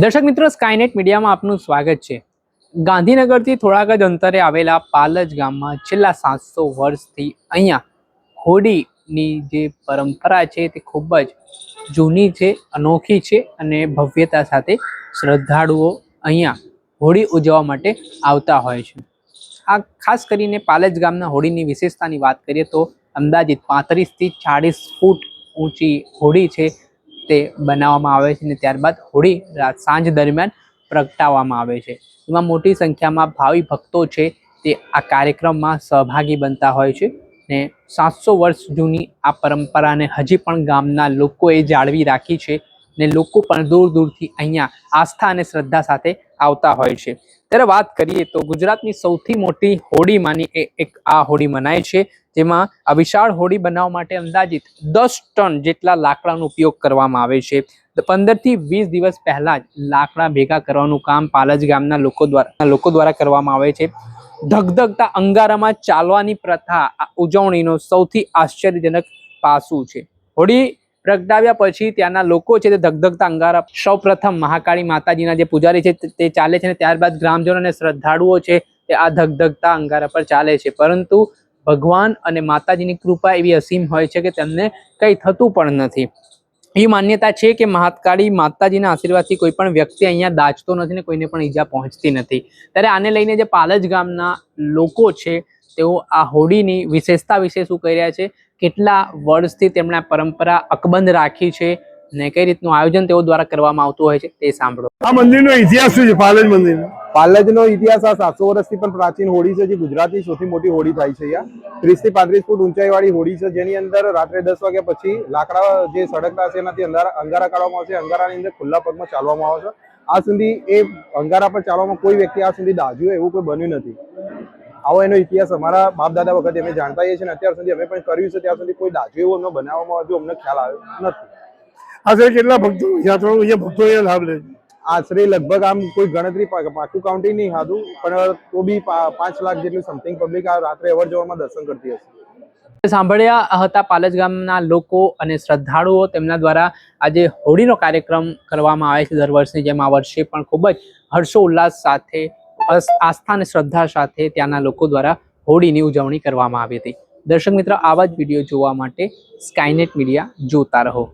દર્શક મિત્રો, સ્કાયનેટ મીડિયામાં આપનું સ્વાગત છે। ગાંધીનગરથી થોડાક જ અંતરે આવેલા પાલજ ગામમાં છેલ્લા 700 વર્ષથી અહીંયા હોળીની જે પરંપરા છે તે ખૂબ જ જૂની છે, અનોખી છે અને ભવ્યતા સાથે શ્રદ્ધાળુઓ અહીંયા હોળી ઉજવવા માટે આવતા હોય છે। આ ખાસ કરીને પાલજ ગામના હોળીની વિશેષતાની વાત કરીએ તો અંદાજિત 35 થી 40 ફૂટ ઊંચી હોળી છે તે બનાવવામાં આવે છે અને ત્યારબાદ હોળી સાંજ દરમિયાન પ્રગટાવવામાં આવે છે। એમાં મોટી સંખ્યામાં ભાવિ ભક્તો છે તે આ કાર્યક્રમમાં સહભાગી બનતા હોય છે ને 700 વર્ષ જૂની આ પરંપરાને હજી પણ ગામના લોકોએ જાળવી રાખી છે ને લોકો પણ દૂર દૂરથી અહીંયા આસ્થા અને શ્રદ્ધા સાથે આવતા હોય છે। ત્યારે વાત કરીએ તો ગુજરાતની સૌથી મોટી હોળીમાંની એક આ હોળી મનાય છે, જેમાં આ વિશાળ હોળી બનાવવા માટે અંદાજિત 10 ટન જેટલા લાકડાનો ઉપયોગ કરવામાં આવે છે। 15 થી 20 દિવસ પહેલા જ લાકડા ભેગા કરવાનું કામ પાલજ ગામના લોકો દ્વારા કરવામાં આવે છે। ધગધગતા અંગારામાં ચાલવાની પ્રથા આ ઉજવણીનો સૌથી આશ્ચર્યજનક પાસું છે। હોળી પ્રગટાવ્યા પછી ત્યાંના લોકો છે તે ધગધગતા અંગારા સૌપ્રથમ મહાકાળી માતાજીના જે પૂજારી છે તે ચાલે છે અને ત્યારબાદ ગ્રામજનો અને શ્રદ્ધાળુઓ છે તે આ ધગધગતા અંગારા પર ચાલે છે, પરંતુ ભગવાન અને માતાજીની કૃપા એવી અસીમ હોય છે કે તેમને કંઈ થતું પણ નથી। એ માન્યતા છે કે મહાકાળી માતાજીના આશીર્વાદથી કોઈ પણ વ્યક્તિ અહીંયા દાજતો નથી ને કોઈને પણ ઈજા પહોંચતી નથી। ત્યારે આને લઈને જે પાલજ ગામના લોકો છે તેઓ આ હોળીની વિશેષતા વિશે શું કહી રહ્યા છે, કેટલા વર્ષથી તેમણે પરંપરા અકબંધ રાખી છે ને કઈ રીતનું આયોજન તેઓ દ્વારા કરવામાં આવતું હોય છે તે સાંભળો। આ મંદિરનો ઇતિહાસ શું છે? પાલજ મંદિર, પાલજનો ઇતિહાસ આ 700 વર્ષથી પણ પ્રાચીન હોળી છે, જે ગુજરાતની સૌથી મોટી હોળી થાય છે। અહીંયા 30 થી 35 ફૂટ ઊંચાઈવાળી હોળી છે, જેની અંદર રાત્રે 10 વાગ્યા પછી લાકડા જે સળગતા છે એનાથી અંગારા કાઢવામાં આવશે। અંગારાની અંદર ખુલ્લા પગમાં ચાલવામાં આવે છે। આ સુધી એ અંગારા પર ચાલવામાં કોઈ વ્યક્તિ આ સુધી દાઝ્યું એવું કોઈ બન્યું નથી। આવો એનો ઇતિહાસ અમારા બાપ દાદા વખતે અમે જાણતા હોઈએ છીએ, અત્યાર સુધી અમે પણ કર્યું છે, ત્યાં સુધી કોઈ દાઝ્યું એવું અમને બનાવવામાં આવ્યું અમને ખ્યાલ આવ્યો નથી। આશરે કેટલા ભક્તો અહીંયા લાભ લે છે? આશરે લગભગ આમ કોઈ ગણતરી પાકું કાઉન્ટિંગ નહીં હતું, પણ તો બી 5 લાખ જેટલું સમથિંગ પબ્લિક આ રાત્રે અવર જવરમાં દર્શન કરતી હશે। સાંભળ્યા હતા પાલજ ગામના લોકો અને શ્રદ્ધાળુઓ, તેમના દ્વારા આજે હોળીનો કાર્યક્રમ કરવામાં આવે છે દર વર્ષની જેમ આ વર્ષે પણ ખૂબ જ હર્ષોલ્લાસ સાથે આસ્થા અને શ્રદ્ધા સાથે ત્યાંના લોકો દ્વારા હોળીની ઉજવણી કરવામાં આવી હતી। દર્શક મિત્ર, આવા જ વિડીયો જોવા માટે સ્કાયનેટ મીડિયા જોતા રહો।